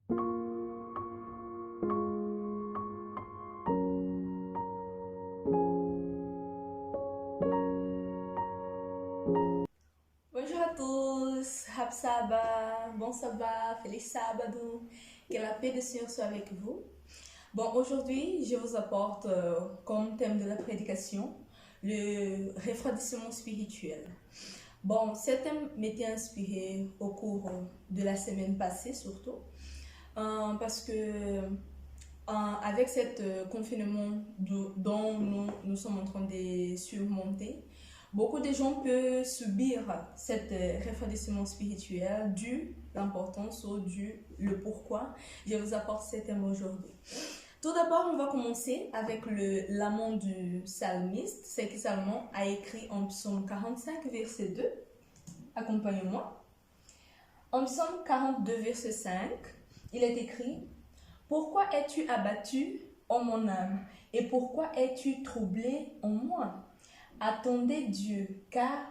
Bonjour à tous, Rap Saba, bon sabbat, feliz sábado, que la paix du Seigneur soit avec vous. Bon, aujourd'hui, je vous apporte comme thème de la prédication le refroidissement spirituel. Bon, ce thème m'était inspiré au cours de la semaine passée surtout, parce que avec cet confinement dont nous sommes en train de surmonter, beaucoup de gens peuvent subir cet refroidissement spirituel dû l'importance ou dû le pourquoi. Je vous apporte ce thème aujourd'hui. Tout d'abord, on va commencer avec l'amant du psalmiste. C'est qui Salomon a écrit en psaume 45, verset 2. Accompagnez-moi. En psaume 42, verset 5, il est écrit: pourquoi es-tu abattu, ô mon âme, et pourquoi es-tu troublé en moi? Attendez Dieu, car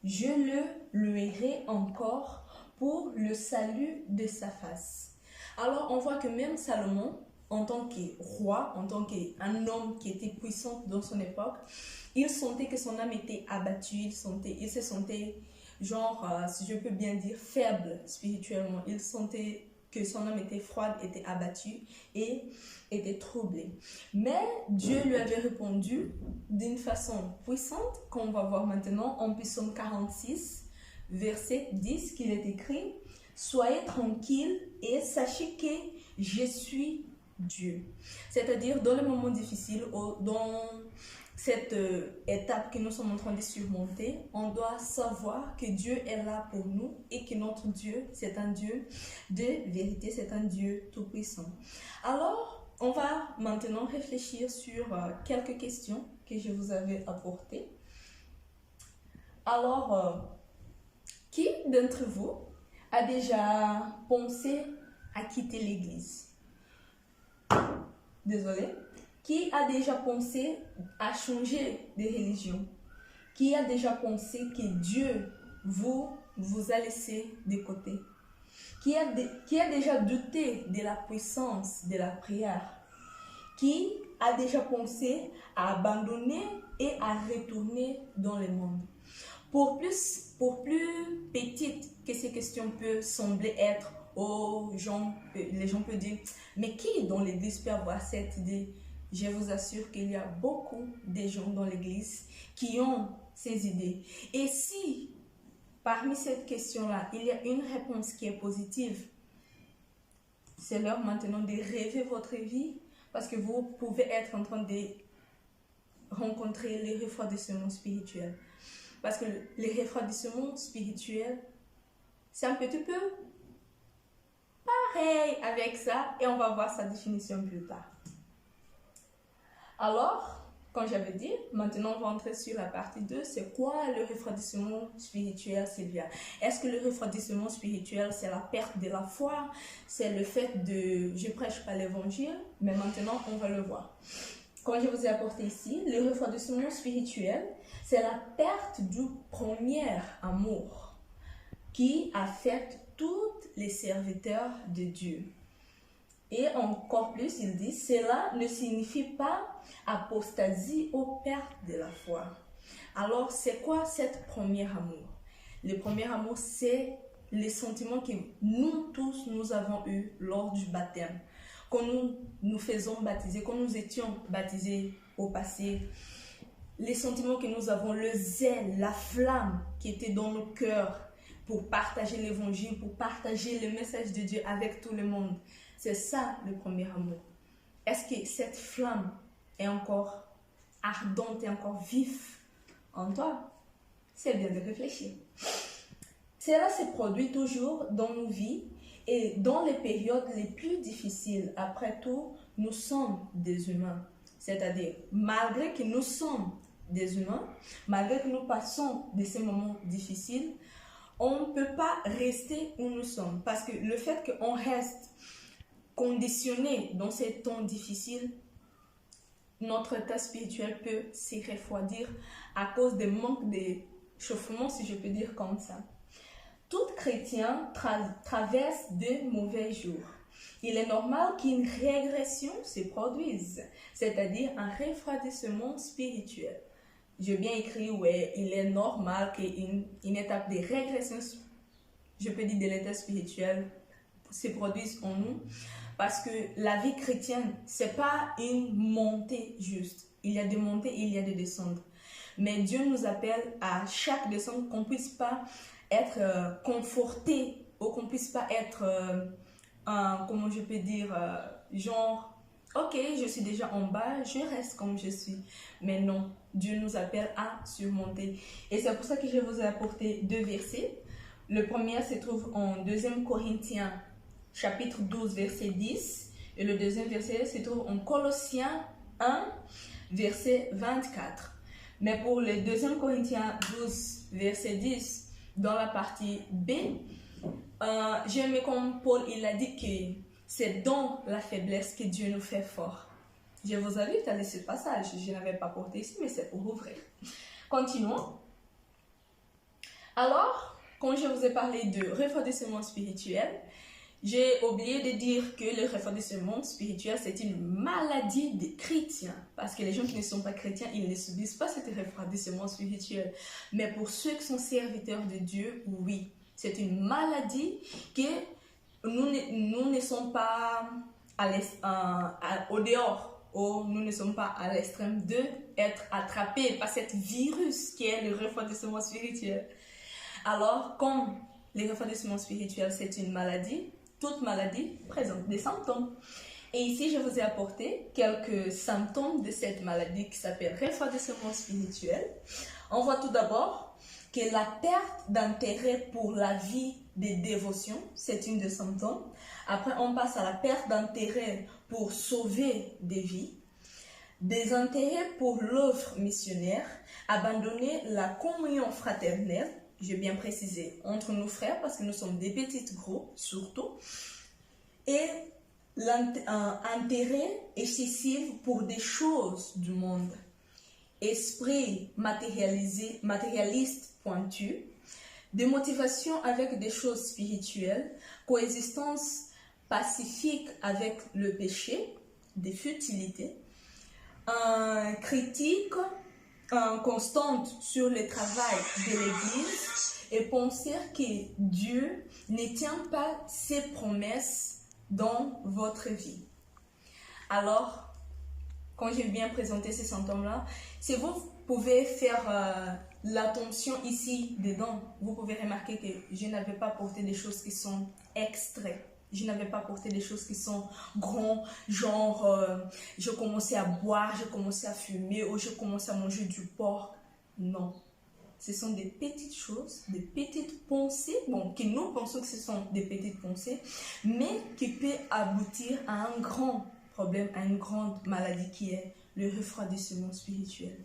je le louerai encore pour le salut de sa face. Alors, on voit que même Salomon, en tant que roi, en tant qu'un homme qui était puissant dans son époque, il sentait que son âme était abattue, il se sentait, genre, si je peux bien dire, faible spirituellement. Il sentait que son âme était froide, était abattue et était troublée. Mais Dieu lui avait répondu d'une façon puissante, qu'on va voir maintenant en Psaume 46, verset 10, qu'il est écrit: soyez tranquilles et sachez que je suis Dieu. C'est-à-dire, dans les moments difficiles, dans cette étape que nous sommes en train de surmonter, on doit savoir que Dieu est là pour nous et que notre Dieu, c'est un Dieu de vérité, c'est un Dieu tout-puissant. Alors, on va maintenant réfléchir sur quelques questions que je vous avais apportées. Alors, qui d'entre vous a déjà pensé à quitter l'église? Désolée. Qui a déjà pensé à changer de religion? Qui a déjà pensé que Dieu vous a laissé de côté? Qui a déjà douté de la puissance de la prière? Qui a déjà pensé à abandonner et à retourner dans le monde? Pour plus petites que ces questions peuvent sembler être aux gens, les gens peuvent dire, mais qui dans l'église peut avoir cette idée? Je vous assure qu'il y a beaucoup de gens dans l'église qui ont ces idées. Et si parmi cette question-là, il y a une réponse qui est positive, c'est l'heure maintenant de rêver votre vie, parce que vous pouvez être en train de rencontrer les refroidissements spirituels. Parce que les refroidissements spirituels, c'est un petit peu pareil avec ça, et on va voir sa définition plus tard. Alors, comme j'avais dit, maintenant on va entrer sur la partie 2. C'est quoi le refroidissement spirituel, Sylvia? Est-ce que le refroidissement spirituel, c'est la perte de la foi? C'est le fait de... Je prêche pas l'évangile, mais maintenant on va le voir. Comme je vous ai apporté ici, le refroidissement spirituel, c'est la perte du premier amour qui affecte tous les serviteurs de Dieu. Et encore plus, il dit, cela ne signifie pas apostasie ou perte de la foi. Alors, c'est quoi cet premier amour? Le premier amour, c'est les sentiments que nous tous, nous avons eus lors du baptême. Quand nous faisons baptiser, quand nous étions baptisés au passé, les sentiments que nous avons, le zèle, la flamme qui était dans nos cœurs pour partager l'évangile, pour partager le message de Dieu avec tout le monde. C'est ça le premier amour. Est-ce que cette flamme est encore ardente et encore vive en toi? C'est bien de réfléchir. Cela se produit toujours dans nos vies et dans les périodes les plus difficiles. Après tout, nous sommes des humains. C'est-à-dire, malgré que nous sommes des humains, malgré que nous passons de ces moments difficiles, on ne peut pas rester où nous sommes. Parce que le fait qu'on reste conditionné dans ces temps difficiles, notre état spirituel peut se refroidir à cause des manques d'échauffement, si je peux dire comme ça. Tout chrétien traverse de mauvais jours. il est normal qu'une régression se produise, c'est-à-dire un refroidissement spirituel. J'ai bien écrit, ouais, il est normal qu'une étape de régression, je peux dire de l'état spirituel, se produise en nous, parce que la vie chrétienne, c'est pas une montée juste. Il y a des montées et il y a des descentes. Mais Dieu nous appelle à chaque descente qu'on ne puisse pas être conforté ou qu'on ne puisse pas être, comment je peux dire, genre, ok, je suis déjà en bas, je reste comme je suis. Mais non, Dieu nous appelle à surmonter. Et c'est pour ça que je vous ai apporté 2 versets. Le premier se trouve en 2 Corinthiens, chapitre 12, verset 10. Et le deuxième verset se trouve en Colossiens 1, verset 24. Mais pour le 2 Corinthiens 12, verset 10, dans la partie B, j'aime comme Paul, il a dit que c'est dans la faiblesse que Dieu nous fait fort. Je vous invite à lire ce passage. Je n'avais pas porté ici, mais c'est pour ouvrir. Continuons. Alors, quand je vous ai parlé de refroidissement spirituel, j'ai oublié de dire que le refroidissement spirituel, c'est une maladie des chrétiens. Parce que les gens qui ne sont pas chrétiens, ils ne subissent pas ce refroidissement spirituel. Mais pour ceux qui sont serviteurs de Dieu, oui. C'est une maladie que nous ne sommes pas au dehors, ou nous ne sommes pas à l'extrême d'être attrapés par cette virus qui est le refroidissement spirituel. Alors, comme le refroidissement spirituel, c'est une maladie, toute maladie présente des symptômes. Et ici, je vous ai apporté quelques symptômes de cette maladie qui s'appelle refroidissement spirituel. On voit tout d'abord que la perte d'intérêt pour la vie de dévotion, c'est une des symptômes. Après, on passe à la perte d'intérêt pour sauver des vies, des intérêts pour l'œuvre missionnaire, abandonner la communion fraternelle, j'ai bien précisé, entre nos frères, parce que nous sommes des petits groupes, surtout, et l'intérêt excessif pour des choses du monde, esprit matérialiste pointu, des motivations avec des choses spirituelles, coexistence pacifique avec le péché, des futilités, critique constante sur le travail de l'Église et penser que Dieu ne tient pas ses promesses dans votre vie. Alors, quand j'ai bien présenté ces symptômes-là, si vous pouvez faire l'attention ici dedans, vous pouvez remarquer que je n'avais pas porté des choses qui sont extraites. Je n'avais pas porté des choses qui sont grands, genre je commençais à boire, je commençais à fumer ou je commençais à manger du porc. Non. Ce sont des petites choses, des petites pensées, bon, que nous pensons que ce sont des petites pensées, mais qui peuvent aboutir à un grand problème, à une grande maladie qui est le refroidissement spirituel.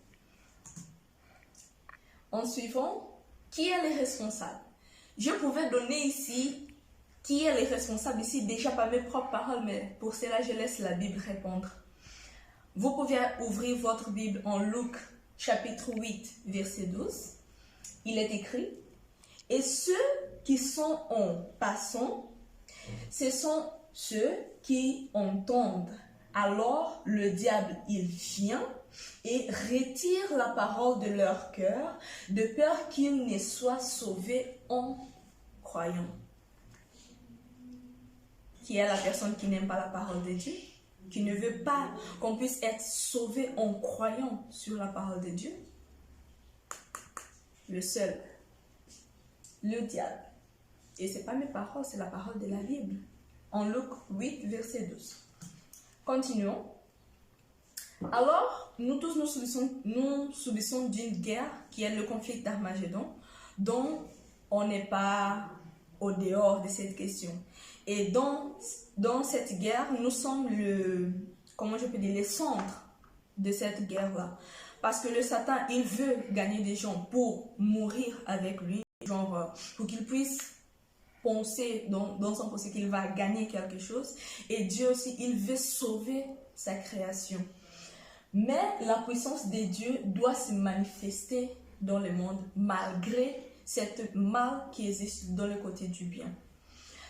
En suivant, qui est le responsable? Je pouvais donner ici qui est le responsable ici, déjà par mes propres paroles, mais pour cela, je laisse la Bible répondre. Vous pouvez ouvrir votre Bible en Luc, chapitre 8, verset 12. Il est écrit, « Et ceux qui sont en passant, ce sont ceux qui entendent. Alors le diable, il vient et retire la parole de leur cœur, de peur qu'ils ne soient sauvés en croyant. » Qui est la personne qui n'aime pas la parole de Dieu, qui ne veut pas qu'on puisse être sauvé en croyant sur la parole de Dieu? Le seul, le diable. Et ce n'est pas mes paroles, c'est la parole de la Bible. En Luc 8, verset 12. Continuons. Alors, nous tous, nous subissons d'une guerre qui est le conflit d'Armagédon, dont on n'est pas au dehors de cette question. Et dans cette guerre, nous sommes le centre de cette guerre-là. Parce que le Satan, il veut gagner des gens pour mourir avec lui, genre pour qu'il puisse penser dans son pensée qu'il va gagner quelque chose. Et Dieu aussi, il veut sauver sa création. Mais la puissance de Dieu doit se manifester dans le monde malgré cette mal qui existe dans le côté du bien.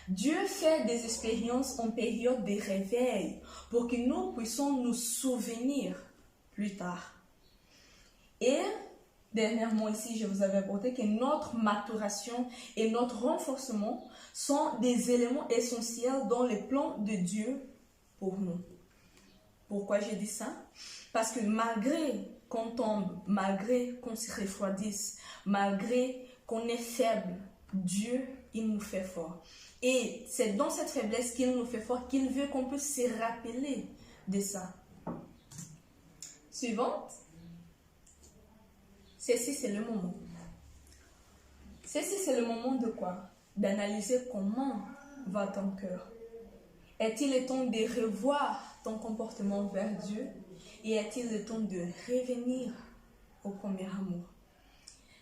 Dieu fait des expériences en période de réveil pour que nous puissions nous souvenir plus tard. Et dernièrement ici, je vous avais apporté que notre maturation et notre renforcement sont des éléments essentiels dans le plan de Dieu pour nous. Pourquoi j'ai dit ça? Parce que malgré qu'on tombe, malgré qu'on se refroidisse, malgré qu'on est faible, Dieu, il nous fait fort. Et c'est dans cette faiblesse qu'il nous fait fort qu'il veut qu'on puisse se rappeler de ça. Suivante. Ceci, c'est le moment. Ceci, c'est le moment de quoi? D'analyser comment va ton cœur. Est-il le temps de revoir ton comportement vers Dieu? Et est-il le temps de revenir au premier amour?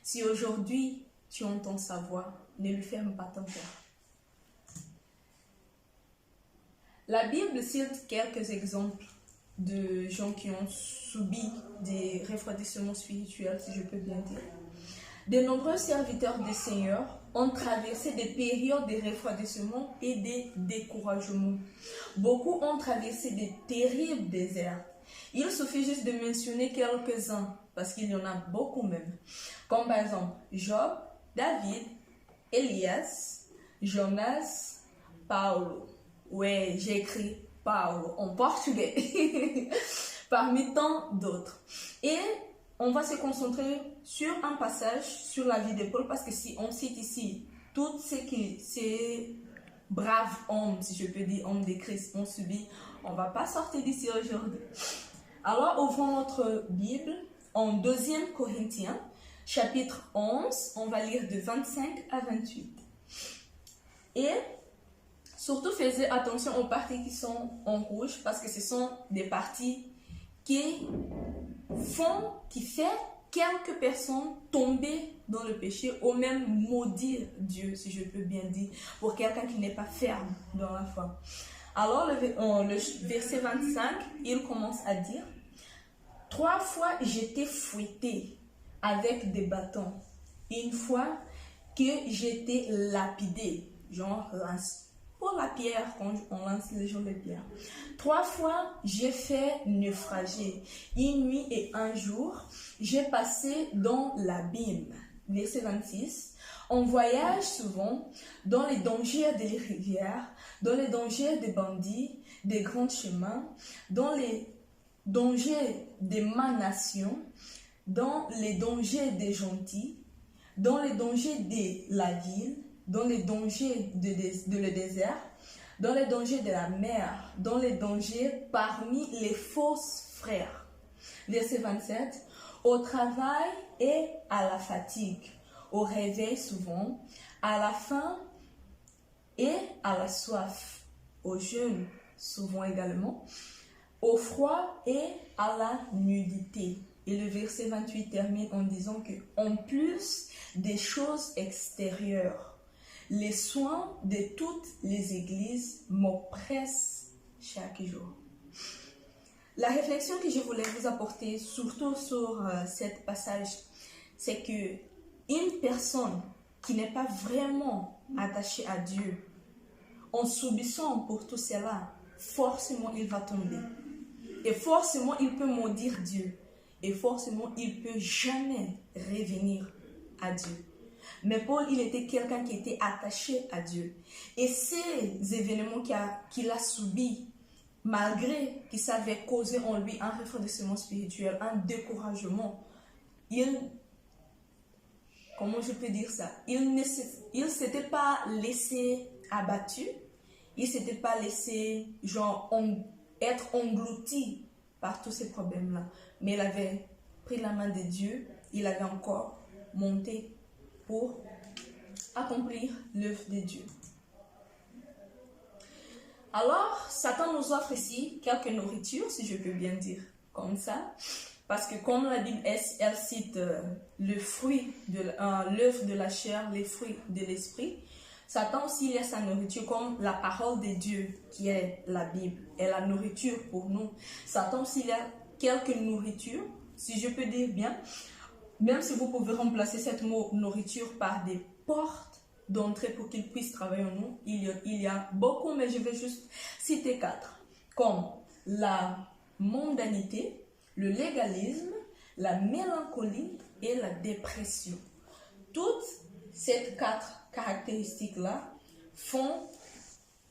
Si aujourd'hui, tu entends sa voix, ne lui ferme pas ton cœur. La Bible cite quelques exemples de gens qui ont subi des refroidissements spirituels, si je peux bien dire. De nombreux serviteurs du Seigneur ont traversé des périodes de refroidissement et de découragement. Beaucoup ont traversé de terribles déserts. Il suffit juste de mentionner quelques-uns, parce qu'il y en a beaucoup même. Comme par exemple Job, David, Elias, Jonas, Paulo. Ouais, j'ai écrit Paulo en portugais, parmi tant d'autres. Et on va se concentrer sur un passage sur la vie de Paul, parce que si on cite ici tout ce que ces braves hommes, si je peux dire, hommes de Christ ont subi, on ne va pas sortir d'ici aujourd'hui. Alors, ouvrons notre Bible en 2 Corinthiens, chapitre 11, on va lire de 25 à 28. Et surtout, faites attention aux parties qui sont en rouge, parce que ce sont des parties qui fait quelques personnes tomber dans le péché ou même maudire Dieu, si je peux bien dire, pour quelqu'un qui n'est pas ferme dans la foi. Alors, le verset 25, il commence à dire: 3 fois j'étais fouetté avec des bâtons, une fois que j'étais lapidé, genre pour la pierre, quand on lance les gens de pierre. 3 fois j'ai fait naufrager, une nuit et un jour, j'ai passé dans l'abîme. Verset 26. On voyage souvent dans les dangers des rivières, dans les dangers des bandits, des grands chemins, dans les dangers des nations, dans les dangers des gentils, dans les dangers de la ville, dans les dangers de le désert, dans les dangers de la mer, dans les dangers parmi les fausses frères. Verset 27. Au travail et à la fatigue, au réveil souvent, à la faim et à la soif, au jeûne souvent également, au froid et à la nudité. Et le verset 28 termine en disant que, en plus des choses extérieures, les soins de toutes les églises m'oppressent chaque jour. La réflexion que je voulais vous apporter, surtout sur cet passage, c'est que une personne qui n'est pas vraiment attachée à Dieu, en subissant pour tout cela, forcément il va tomber. Et forcément il peut maudire Dieu. Et forcément il ne peut jamais revenir à Dieu. Mais Paul, il était quelqu'un qui était attaché à Dieu. Et ces événements qu'il a subis, malgré que ça avait causé en lui un refroidissement spirituel, un découragement, comment je peux dire ça? Il ne s'était pas laissé abattu, il ne s'était pas laissé être englouti par tous ces problèmes-là. Mais il avait pris la main de Dieu, il avait encore monté pour accomplir l'œuvre de Dieu. Alors, Satan nous offre ici quelques nourritures, si je peux bien dire comme ça. Parce que comme la Bible, elle cite le fruit l'œuvre de la chair, les fruits de l'esprit. Satan aussi, il a sa nourriture comme la parole de Dieu, qui est la Bible, est la nourriture pour nous. Satan aussi, il a quelques nourritures, si je peux dire bien. Même si vous pouvez remplacer cette nourriture par des portes d'entrée pour qu'ils puissent travailler en nous. Il y a beaucoup, mais je vais juste citer 4, comme la mondanité, le légalisme, la mélancolie et la dépression. Toutes ces 4 caractéristiques-là font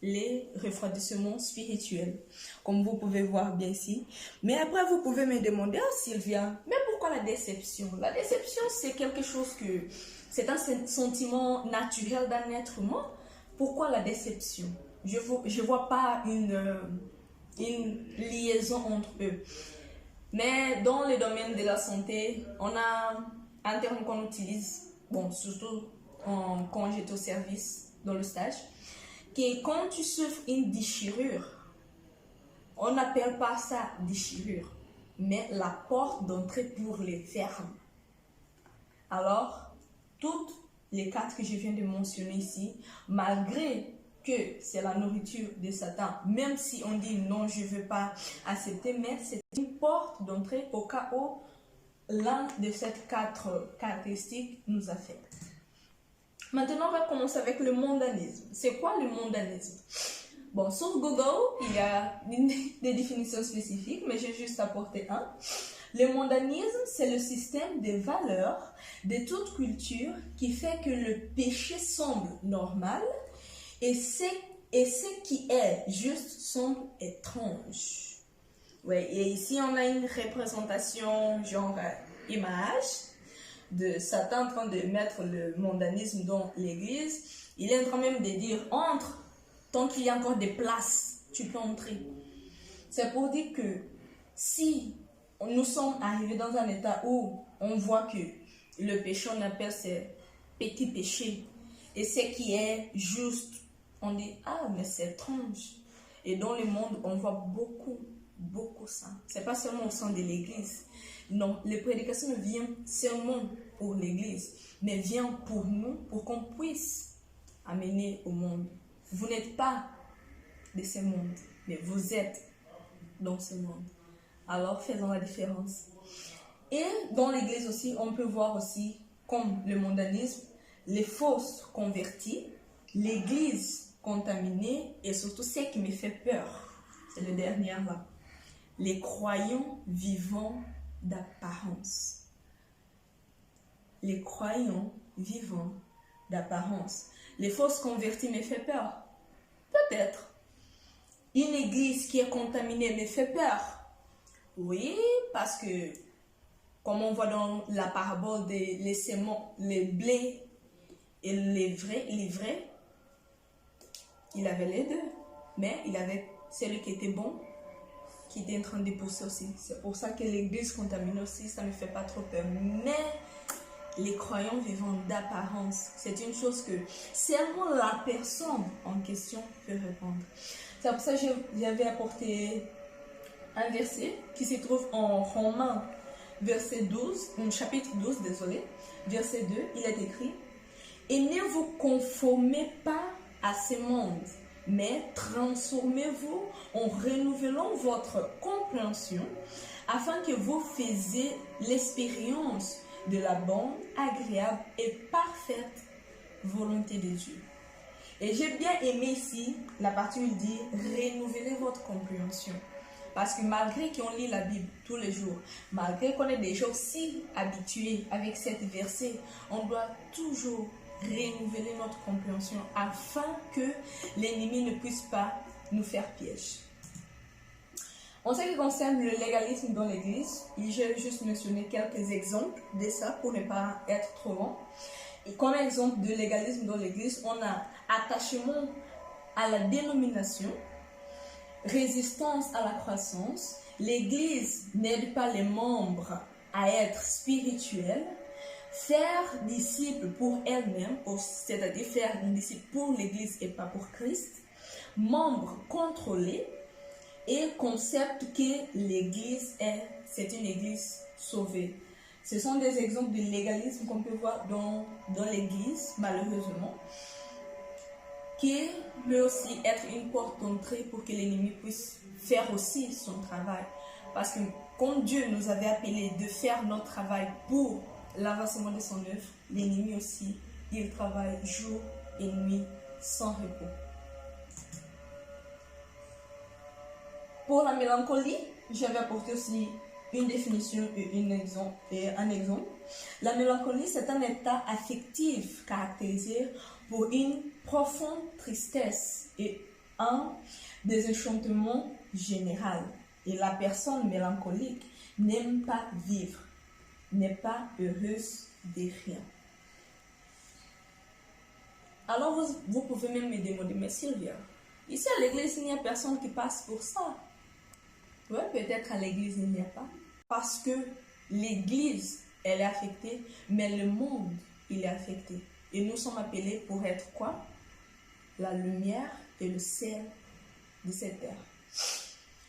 les refroidissements spirituels, comme vous pouvez voir bien ici. Mais après, vous pouvez me demander, oh Sylvia, mais pourquoi la déception? La déception, c'est quelque chose que, c'est un sentiment naturel d'un être humain. Pourquoi la déception? Je vois pas une liaison entre eux. Mais dans le domaine de la santé, on a un terme qu'on utilise, bon, surtout quand j'étais au service, dans le stage, qui est quand tu souffres une déchirure, on n'appelle pas ça déchirure, mais la porte d'entrée pour les fermes. Alors, toutes les 4 que je viens de mentionner ici, malgré que c'est la nourriture de Satan, même si on dit non, je ne veux pas accepter, mais c'est une porte d'entrée au cas où l'un de ces 4 caractéristiques nous affecte. Maintenant, on va commencer avec le mondanisme. C'est quoi le mondanisme? Bon, sur Google, il y a des définitions spécifiques, mais j'ai juste apporté un. Le mondanisme, c'est le système de valeurs de toute culture qui fait que le péché semble normal et ce qui est juste semble étrange. Ouais, et ici, on a une représentation genre image de Satan en train de mettre le mondanisme dans l'église. Il est en train même de dire, entre, tant qu'il y a encore des places, tu peux entrer. C'est pour dire que si nous sommes arrivés dans un état où on voit que le péché, on appelle ces petits péchés, et ce qui est juste, on dit, ah, mais c'est étrange. Et dans le monde, on voit beaucoup ça. C'est pas seulement au sein de l'église. Non, les prédications ne viennent seulement pour l'église, mais viennent pour nous, pour qu'on puisse amener au monde. Vous n'êtes pas de ce monde, mais vous êtes dans ce monde. Alors, faisons la différence. Et dans l'église aussi, on peut voir aussi, comme le mondanisme, les fausses convertis, l'église contaminée et surtout ce qui me fait peur. C'est le dernier là. Les croyants vivants d'apparence. Les croyants vivants d'apparence. Les fausses converties me fait peur. Peut-être. Une église qui est contaminée me fait peur. Oui, parce que, comme on voit dans la parabole des les séments, les blés et les vrais, il avait les deux. Mais il avait celui qui était bon, qui était en train de pousser aussi. C'est pour ça que l'église contaminée aussi, ça ne me fait pas trop peur. Mais les croyants vivants d'apparence, c'est une chose que seulement la personne en question peut répondre. C'est pour ça que j'avais apporté un verset qui se trouve en Romains, chapitre 12, désolé, verset 2, il est écrit « Et ne vous conformez pas à ce monde, mais transformez-vous en renouvelant votre compréhension, afin que vous fassiez l'expérience de la bonne, agréable et parfaite volonté de Dieu. » Et j'ai bien aimé ici la partie où il dit « renouveler votre compréhension ». Parce que malgré qu'on lit la Bible tous les jours, malgré qu'on est déjà aussi habitué avec cette verset, on doit toujours renouveler notre compréhension afin que l'ennemi ne puisse pas nous faire piège. En ce qui concerne le légalisme dans l'église, j'ai juste mentionné quelques exemples de ça pour ne pas être trop long. Et comme exemple de légalisme dans l'église, on a attachement à la dénomination, résistance à la croissance, l'église n'aide pas les membres à être spirituels, faire disciples pour elle-même, c'est-à-dire faire des disciples pour l'église et pas pour Christ, membres contrôlés et concept que l'église c'est une église sauvée. Ce sont des exemples de légalisme qu'on peut voir dans l'église, malheureusement, qui peut aussi être une porte d'entrée pour que l'ennemi puisse faire aussi son travail. Parce que quand Dieu nous avait appelés de faire notre travail pour l'avancement de son œuvre, l'ennemi aussi, il travaille jour et nuit sans repos. Pour la mélancolie, je vais apporter aussi une définition et un exemple. La mélancolie, c'est un état affectif caractérisé par une profonde tristesse et un désenchantement général. Et la personne mélancolique n'aime pas vivre, n'est pas heureuse de rien. Alors vous pouvez même me demander, mais Sylvia, ici à l'église, il n'y a personne qui passe pour ça. Oui, peut-être à l'église, il n'y a pas. Parce que l'église, elle est affectée, mais le monde, il est affecté. Et nous sommes appelés pour être quoi? La lumière et le sel de cette terre.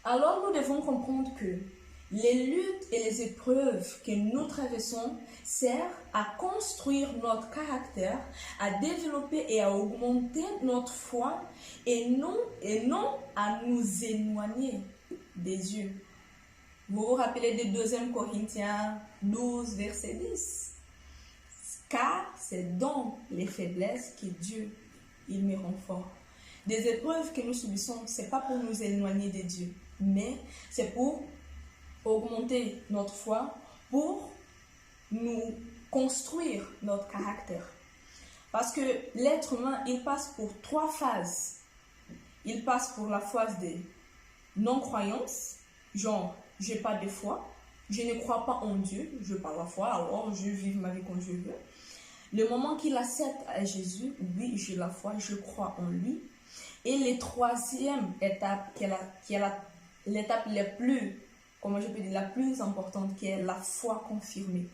Alors nous devons comprendre que les luttes et les épreuves que nous traversons servent à construire notre caractère, à développer et à augmenter notre foi et non à nous éloigner des dieux. Vous vous rappelez de 2 Corinthiens 12, verset 10. Car c'est dans les faiblesses que Dieu, il me rend fort. Des épreuves que nous subissons, ce n'est pas pour nous éloigner de Dieu, mais c'est pour augmenter notre foi, pour nous construire notre caractère. Parce que l'être humain, il passe pour 3 phases. Il passe pour la phase de non-croyance, genre, j'ai pas de foi, je ne crois pas en Dieu, je n'ai pas la foi, alors je vis ma vie comme je veux. Le moment qu'il accepte à Jésus, oui, j'ai la foi, je crois en lui. Et la 3e étape, qui est l'étape la plus, comment je peux dire, la plus importante, qui est la foi confirmée.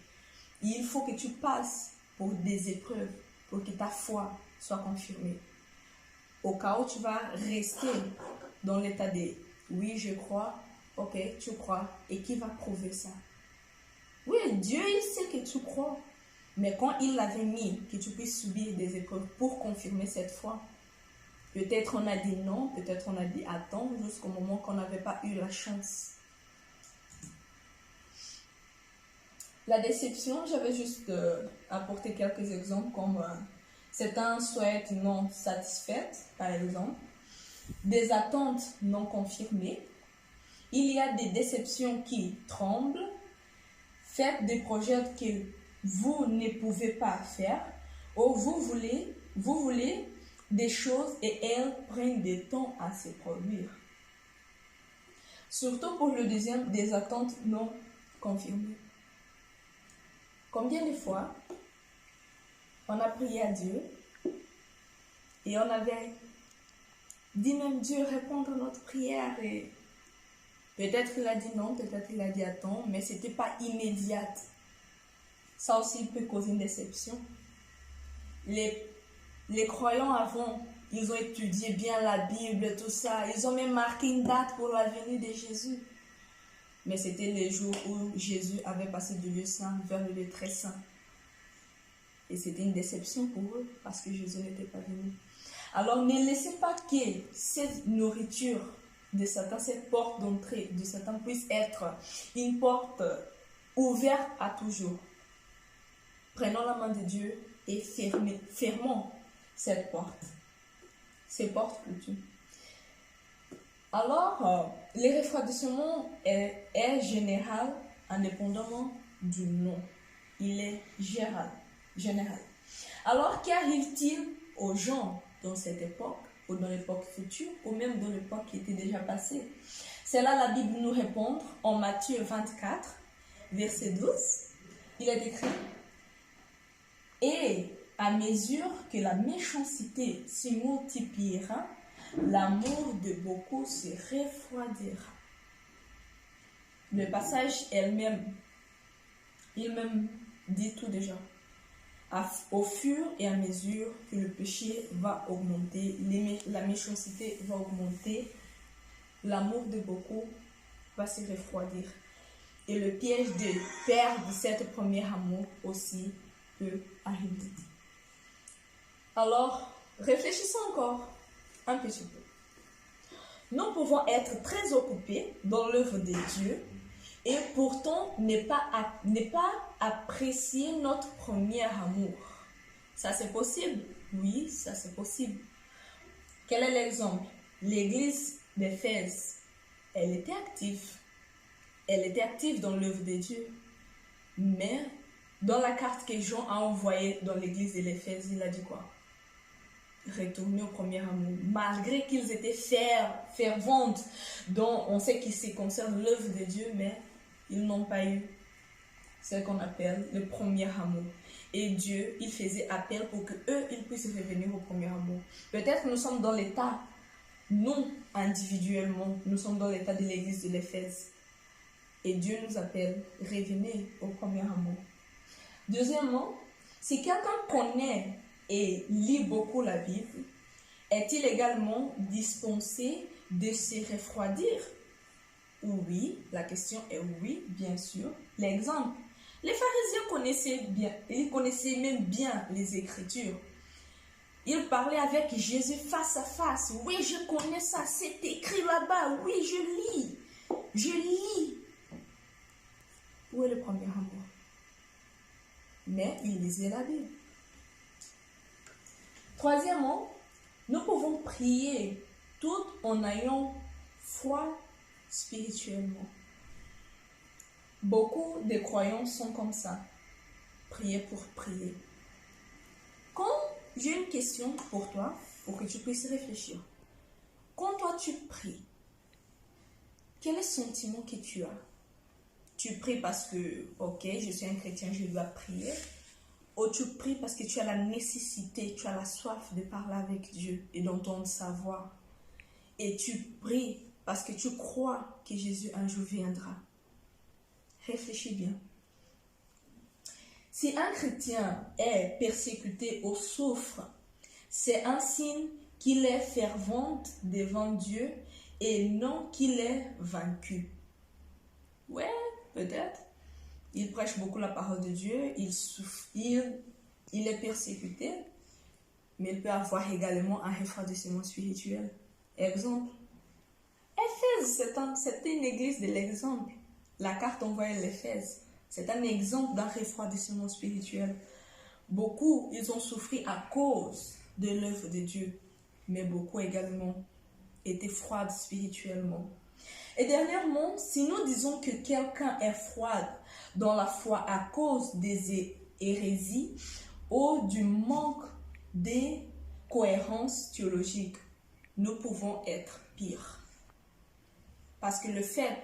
Il faut que tu passes pour des épreuves, pour que ta foi soit confirmée. Au cas où tu vas rester dans l'état de oui, je crois, ok, tu crois, et qui va prouver ça? Oui, Dieu, il sait que tu crois, mais quand il l'avait mis, que tu puisses subir des épreuves pour confirmer cette foi, peut-être on a dit non, peut-être on a dit attends, jusqu'au moment qu'on n'avait pas eu la chance. La déception, j'avais juste apporté quelques exemples comme c'est un souhait non satisfait, par exemple, des attentes non confirmées, il y a des déceptions qui tremblent, faites des projets que vous ne pouvez pas faire, ou vous voulez des choses et elles prennent du temps à se produire. Surtout pour le deuxième, des attentes non confirmées. Combien de fois on a prié à Dieu et on avait dit même Dieu répondre à notre prière et peut-être qu'il a dit non, peut-être qu'il a dit attends, mais ce n'était pas immédiat. Ça aussi peut causer une déception. Les croyants avant, ils ont étudié bien la Bible, tout ça. Ils ont même marqué une date pour la venue de Jésus. Mais c'était les jours où Jésus avait passé du lieu saint vers le lieu très saint. Et c'était une déception pour eux parce que Jésus n'était pas venu. Alors ne laissez pas que cette nourriture de Satan, cette porte d'entrée de Satan puisse être une porte ouverte à toujours. Prenons la main de Dieu et fermons cette porte. Ces portes plutôt. Alors, le refroidissement est général indépendamment du nom. Il est général. Alors, qu'arrive-t-il aux gens dans cette époque, ou dans l'époque future, ou même dans l'époque qui était déjà passée? C'est là la Bible nous répond en Matthieu 24, verset 12. Il est écrit « Et à mesure que la méchanceté se multipliera, l'amour de beaucoup se refroidira. » Le passage il-même dit tout déjà. Au fur et à mesure que le péché va augmenter, la méchanceté va augmenter, l'amour de beaucoup va se refroidir. Et le piège de perdre cette premier amour aussi peut arriver. Alors, réfléchissons encore un petit peu. Nous pouvons être très occupés dans l'œuvre de Dieu et pourtant ne pas apprécier notre premier amour. Ça, c'est possible. Oui, ça c'est possible. Quel est l'exemple? L'église d'Éphèse, elle était active. Elle était active dans l'œuvre de Dieu. Mais dans la carte que Jean a envoyée dans l'église de l'Éphèse, il a dit quoi? Retourner au premier amour. Malgré qu'ils étaient ferventes, dont on sait qu'il se concerne l'œuvre de Dieu, mais ils n'ont pas eu ce qu'on appelle le premier amour. Et Dieu, il faisait appel pour que eux, ils puissent revenir au premier amour. Peut-être que nous sommes dans l'état, nous, individuellement, nous sommes dans l'état de l'église de l'Éphèse. Et Dieu nous appelle, revenez au premier amour. Deuxièmement, si quelqu'un connaît et lit beaucoup la Bible, est-il également dispensé de se refroidir? Oui, la question est oui, bien sûr. L'exemple, les pharisiens connaissaient même bien les Écritures. Ils parlaient avec Jésus face à face. Oui, je connais ça, c'est écrit là-bas. Oui, je lis. Où est le premier amour? Mais ils lisaient la Bible. Troisièmement, nous pouvons prier tout en ayant foi spirituellement. Beaucoup de croyants sont comme ça. Prier pour prier. Quand j'ai une question pour toi, pour que tu puisses réfléchir. Quand toi tu pries, quel est le sentiment que tu as? Tu pries parce que, ok, je suis un chrétien, je dois prier. Ou tu pries parce que tu as la nécessité, tu as la soif de parler avec Dieu et d'entendre sa voix. Et tu pries parce que tu crois que Jésus un jour viendra. Réfléchis bien. Si un chrétien est persécuté ou souffre, c'est un signe qu'il est fervent devant Dieu et non qu'il est vaincu. Ouais, peut-être. Il prêche beaucoup la parole de Dieu, il souffre, il est persécuté, mais il peut avoir également un refroidissement spirituel. Exemple, Éphèse, c'était une église de l'exemple. La carte envoyée à l'Éphèse, c'est un exemple d'un refroidissement spirituel. Beaucoup, ils ont souffert à cause de l'œuvre de Dieu, mais beaucoup également étaient froides spirituellement. Et dernièrement, si nous disons que quelqu'un est froid dans la foi à cause des hérésies ou du manque de cohérence théologique, nous pouvons être pires. Parce que le fait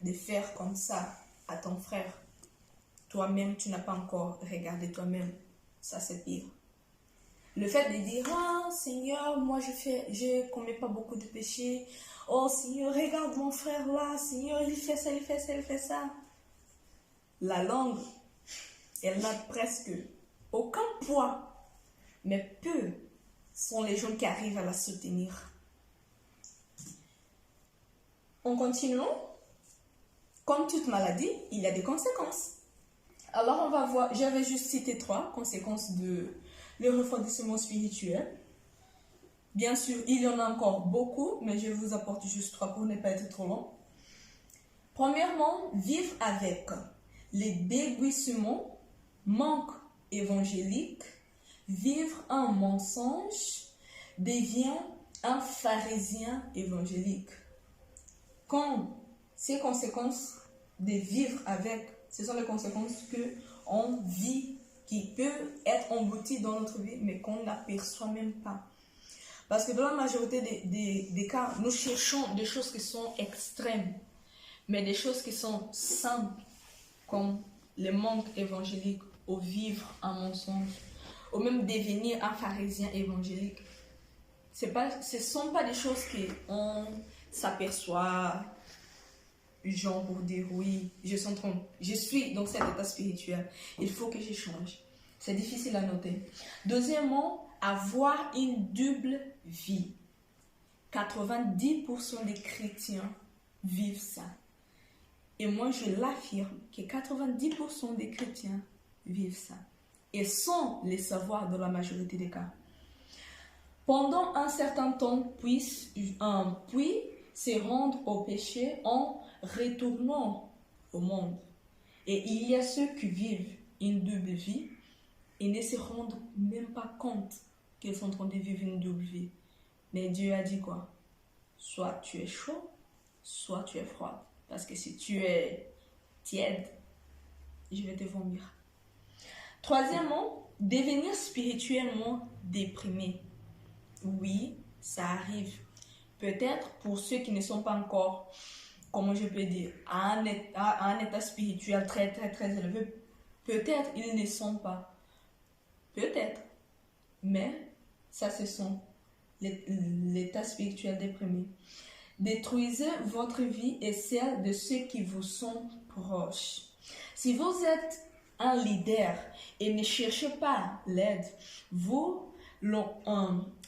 de faire comme ça à ton frère, toi-même, tu n'as pas encore regardé toi-même, ça c'est pire. Le fait de dire, ah Seigneur, moi je commets pas beaucoup de péchés. Oh Seigneur, regarde mon frère là, Seigneur, il fait ça, il fait ça, il fait ça. La langue, elle n'a presque aucun poids, mais peu sont les gens qui arrivent à la soutenir. En continuant, comme toute maladie, il y a des conséquences. Alors on va voir, j'avais juste cité 3 conséquences de le refroidissement spirituel. Bien sûr, il y en a encore beaucoup, mais je vous apporte juste 3 pour ne pas être trop long. Premièrement, vivre avec les déguisements, manque évangélique, vivre un mensonge, devient un pharisien évangélique. Quand ces conséquences de vivre avec, ce sont les conséquences qu'on vit, qui peuvent être englouties dans notre vie, mais qu'on n'aperçoit même pas. Parce que dans la majorité des cas, nous cherchons des choses qui sont extrêmes, mais des choses qui sont simples, comme le manque évangélique, ou vivre un mensonge, ou même devenir un pharisien évangélique. Ce ne sont pas des choses qu'on s'aperçoit, genre pour dire oui, je suis dans cet état spirituel, il faut que je change. C'est difficile à noter. Deuxièmement, avoir une double vie. 90% des chrétiens vivent ça. Et moi, je l'affirme que 90% des chrétiens vivent ça. Et sans le savoir dans la majorité des cas. Pendant un certain temps, puis se rendre au péché en retournant au monde. Et il y a ceux qui vivent une double vie et ne se rendent même pas compte qu'ils sont en train de vivre une double vie. Mais Dieu a dit quoi? Soit tu es chaud, soit tu es froid. Parce que si tu es tiède, je vais te vomir. Troisièmement, devenir spirituellement déprimé. Oui, ça arrive. Peut-être pour ceux qui ne sont pas encore, comment je peux dire, à un état spirituel très, très, très élevé, peut-être ils ne sont pas. Peut-être. Mais ça, ce sont l'état spirituel déprimé. Détruisez votre vie et celle de ceux qui vous sont proches. Si vous êtes un leader et ne cherchez pas l'aide, vous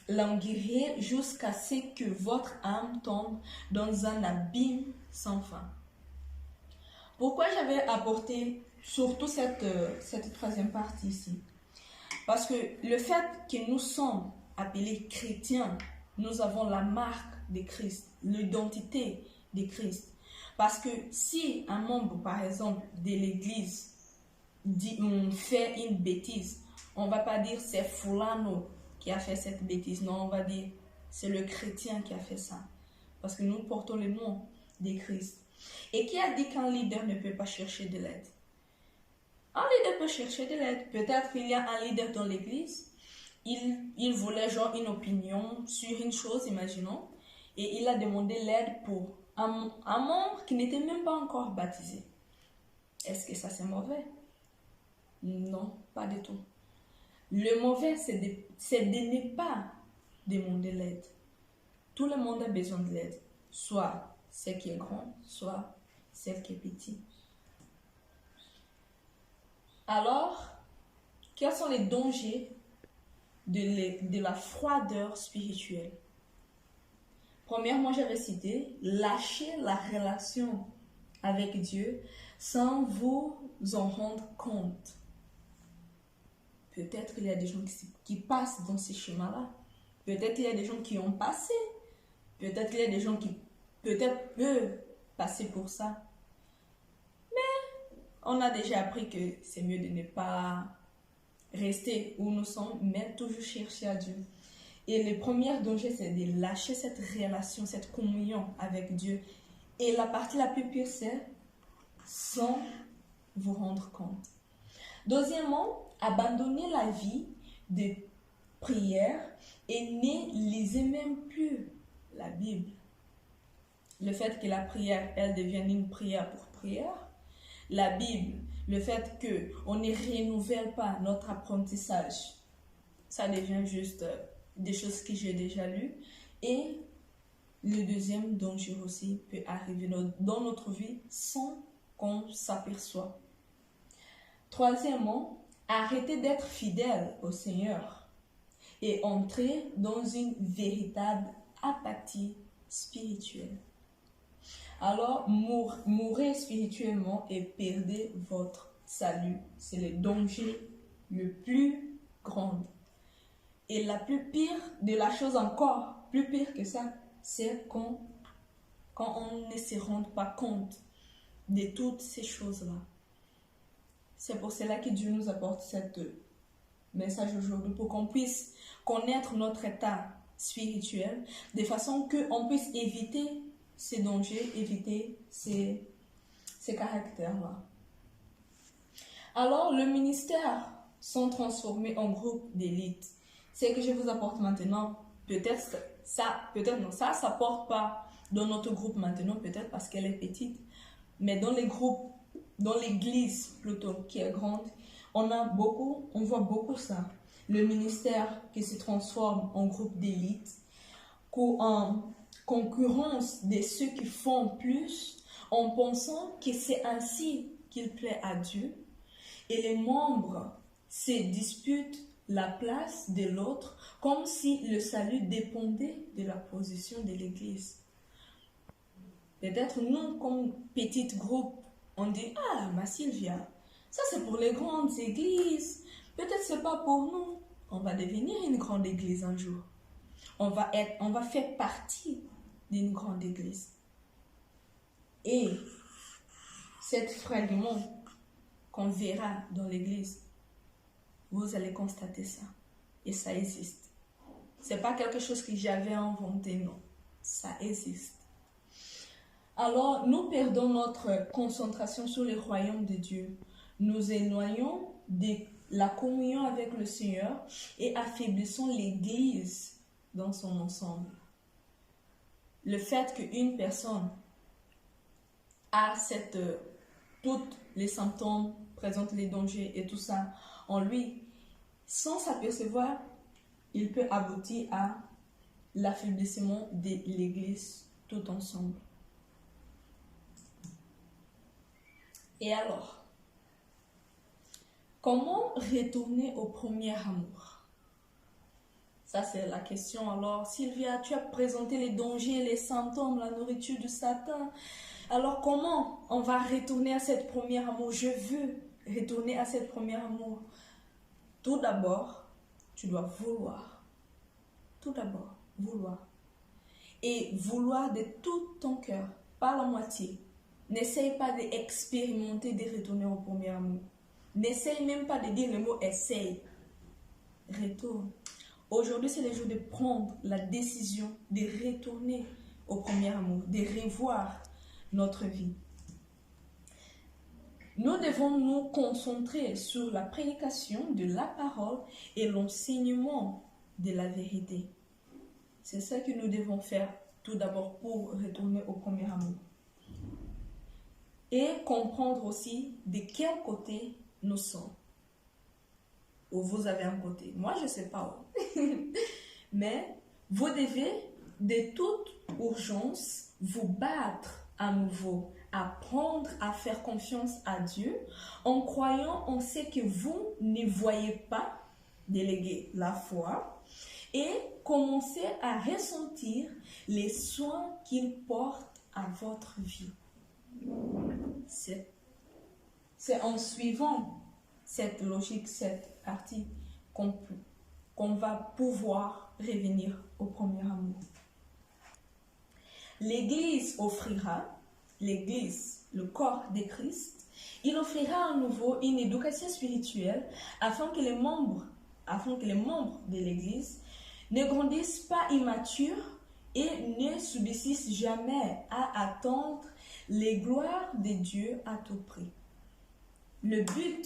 languirez jusqu'à ce que votre âme tombe dans un abîme sans fin. Pourquoi j'avais apporté surtout cette troisième partie ici? Parce que le fait que nous sommes appelés chrétiens, nous avons la marque de Christ, l'identité de Christ. Parce que si un membre, par exemple, de l'église fait une bêtise, on ne va pas dire c'est Fulano qui a fait cette bêtise. Non, on va dire c'est le chrétien qui a fait ça. Parce que nous portons le nom de Christ. Et qui a dit qu'un leader ne peut pas chercher de l'aide? Un leader peut chercher de l'aide. Peut-être qu'il y a un leader dans l'église. Il voulait genre une opinion sur une chose, imaginons. Et il a demandé l'aide pour un membre qui n'était même pas encore baptisé. Est-ce que ça c'est mauvais? Non, pas du tout. Le mauvais, c'est de ne pas demander l'aide. Tout le monde a besoin de l'aide. Soit celle qui est grande, soit celle qui est petite. Alors, quels sont les dangers de la froideur spirituelle? Premièrement, j'avais cité, lâcher la relation avec Dieu sans vous en rendre compte. Peut-être qu'il y a des gens qui passent dans ces chemins-là. Peut-être qu'il y a des gens qui ont passé. Peut-être qu'il y a des gens qui peut-être peuvent passer pour ça. Mais on a déjà appris que c'est mieux de ne pas rester où nous sommes, mais toujours chercher à Dieu. Et le premier danger, c'est de lâcher cette relation, cette communion avec Dieu. Et la partie la plus pire, c'est sans vous rendre compte. Deuxièmement, abandonner la vie de prière et ne lisez même plus la Bible. Le fait que la prière, elle devienne une prière pour prière. La Bible, le fait qu'on ne renouvelle pas notre apprentissage, ça devient juste des choses que j'ai déjà lues. Et le deuxième danger aussi peut arriver dans notre vie sans qu'on s'aperçoive. Troisièmement, arrêtez d'être fidèle au Seigneur et entrez dans une véritable apathie spirituelle. Alors, mourrez spirituellement et perdez votre salut. C'est le danger le plus grand. Et la plus pire de la chose encore, plus pire que ça, c'est quand on ne se rend pas compte de toutes ces choses-là. C'est pour cela que Dieu nous apporte cette message aujourd'hui, pour qu'on puisse connaître notre état spirituel, de façon qu'on puisse éviter ces dangers, éviter ces caractères-là. Alors, le ministère sont transformés en groupe d'élite. Ce que je vous apporte maintenant, peut-être non, ça porte pas dans notre groupe maintenant, peut-être parce qu'elle est petite, mais dans les groupes, dans l'église plutôt, qui est grande, on voit beaucoup ça. Le ministère qui se transforme en groupe d'élite, en concurrence de ceux qui font plus, en pensant que c'est ainsi qu'il plaît à Dieu, et les membres se disputent la place de l'autre comme si le salut dépendait de la position de l'église. Peut-être nous, comme petit groupe, on dit « Ah, ma Sylvia, ça c'est pour les grandes églises. Peut-être c'est pas pour nous. On va devenir une grande église un jour. On va faire partie d'une grande église. » Et cette fragment qu'on verra dans l'église, vous allez constater ça. Et ça existe. C'est pas quelque chose que j'avais inventé, non. Ça existe. Alors, nous perdons notre concentration sur le royaume de Dieu. Nous éloignons de la communion avec le Seigneur et affaiblissons l'Église dans son ensemble. Le fait qu'une personne a tous les symptômes, présente les dangers et tout ça en lui, sans s'apercevoir, il peut aboutir à l'affaiblissement de l'Église tout ensemble. Et alors, comment retourner au premier amour? Ça, c'est la question. Alors, Sylvia, tu as présenté les dangers, les symptômes, la nourriture de Satan. Alors, comment on va retourner à cette première amour? Je veux retourner à cette première amour. Tout d'abord, tu dois vouloir. Tout d'abord, vouloir. Et vouloir de tout ton cœur, pas la moitié. N'essaye pas d'expérimenter, de retourner au premier amour. N'essaye même pas de dire le mot essaye. Retourne. Aujourd'hui, c'est le jour de prendre la décision de retourner au premier amour, de revoir notre vie. Nous devons nous concentrer sur la prédication de la parole et l'enseignement de la vérité. C'est ça que nous devons faire tout d'abord pour retourner au premier amour. Et comprendre aussi de quel côté nous sommes. Ou vous avez un côté. Moi, je ne sais pas où. Mais vous devez de toute urgence vous battre à nouveau, apprendre à faire confiance à Dieu en croyant en ce que vous ne voyez pas, déléguer la foi et commencer à ressentir les soins qu'il porte à votre vie. C'est en suivant cette logique, cette partie qu'on va pouvoir revenir au premier amour. L'Église offrira, l'Église, le corps de Christ, il offrira à nouveau une éducation spirituelle afin que les membres de l'Église ne grandissent pas immatures et ne subsistent jamais à attendre les gloires de Dieu à tout prix. Le but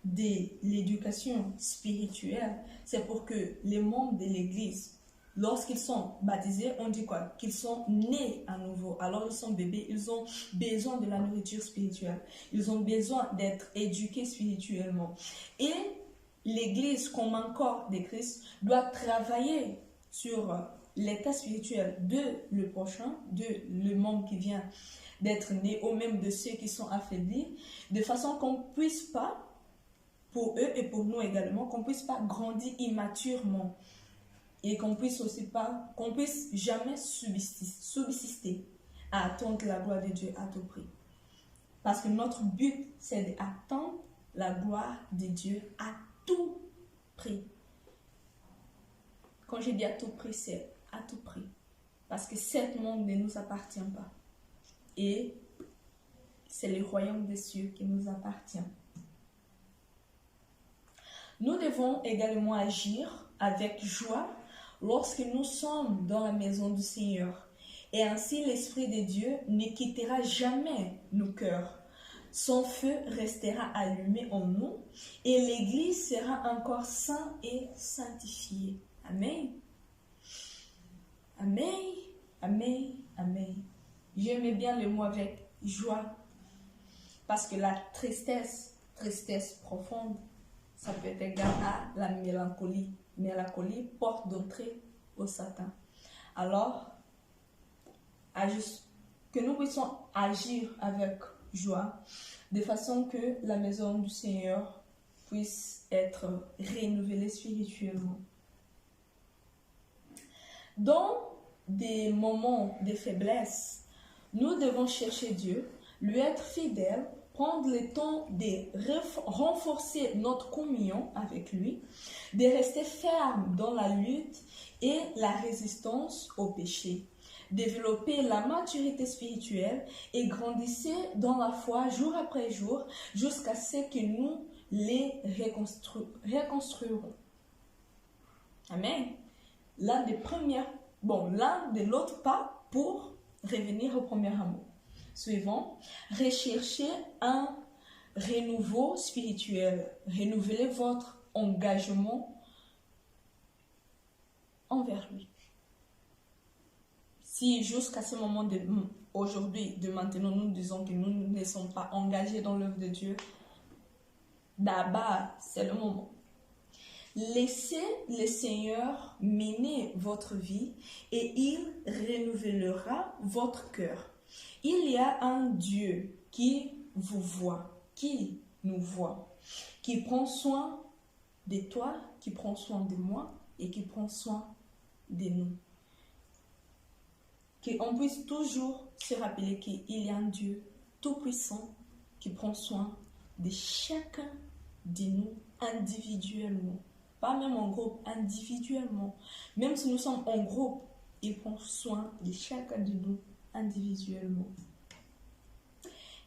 de l'éducation spirituelle, c'est pour que les membres de l'Église, lorsqu'ils sont baptisés, on dit quoi? Qu'ils sont nés à nouveau. Alors ils sont bébés, ils ont besoin de la nourriture spirituelle. Ils ont besoin d'être éduqués spirituellement. Et l'Église, comme un corps de Christ, doit travailler sur l'état spirituel de le prochain, de le membre qui vient d'être né, ou même de ceux qui sont affaiblis, de façon qu'on ne puisse pas, pour eux et pour nous également, qu'on ne puisse pas grandir immaturement et qu'on puisse jamais subsister à attendre la gloire de Dieu à tout prix. Parce que notre but, c'est d'attendre la gloire de Dieu à tout prix. Quand je dis à tout prix, c'est à tout prix. Parce que ce monde ne nous appartient pas. Et c'est le royaume des cieux qui nous appartient. Nous devons également agir avec joie lorsque nous sommes dans la maison du Seigneur. Et ainsi, l'Esprit de Dieu ne quittera jamais nos cœurs. Son feu restera allumé en nous et l'Église sera encore sainte et sanctifiée. Amen. Amen. Amen. Amen. J'aimais bien le mot avec joie. Parce que la tristesse profonde, ça peut être égal à la mélancolie. Mélancolie, porte d'entrée au Satan. Alors, que nous puissions agir avec joie, de façon que la maison du Seigneur puisse être renouvelée spirituellement. Dans des moments de faiblesse, nous devons chercher Dieu, lui être fidèles, prendre le temps de renforcer notre communion avec lui, de rester ferme dans la lutte et la résistance au péché, développer la maturité spirituelle et grandissez dans la foi jour après jour jusqu'à ce que nous les reconstruirons. Amen. l'un de l'autre pas pour revenir au premier amour. Suivant, recherchez un renouveau spirituel. Renouvelez votre engagement envers lui. Si jusqu'à ce moment aujourd'hui, de maintenant, nous disons que nous ne sommes pas engagés dans l'œuvre de Dieu, d'abord, c'est le moment. Laissez le Seigneur mener votre vie et il renouvellera votre cœur. Il y a un Dieu qui vous voit, qui nous voit, qui prend soin de toi, qui prend soin de moi et qui prend soin de nous. Qu'on puisse toujours se rappeler qu'il y a un Dieu tout-puissant qui prend soin de chacun de nous individuellement. Pas même en groupe, individuellement. Même si nous sommes en groupe, il prend soin de chacun de nous individuellement.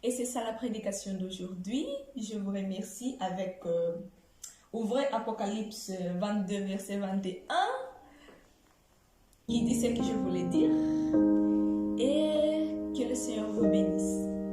Et c'est ça la prédication d'aujourd'hui. Je vous remercie avec ouvrez Apocalypse 22, verset 21, qui dit ce que je voulais dire. Et que le Seigneur vous bénisse.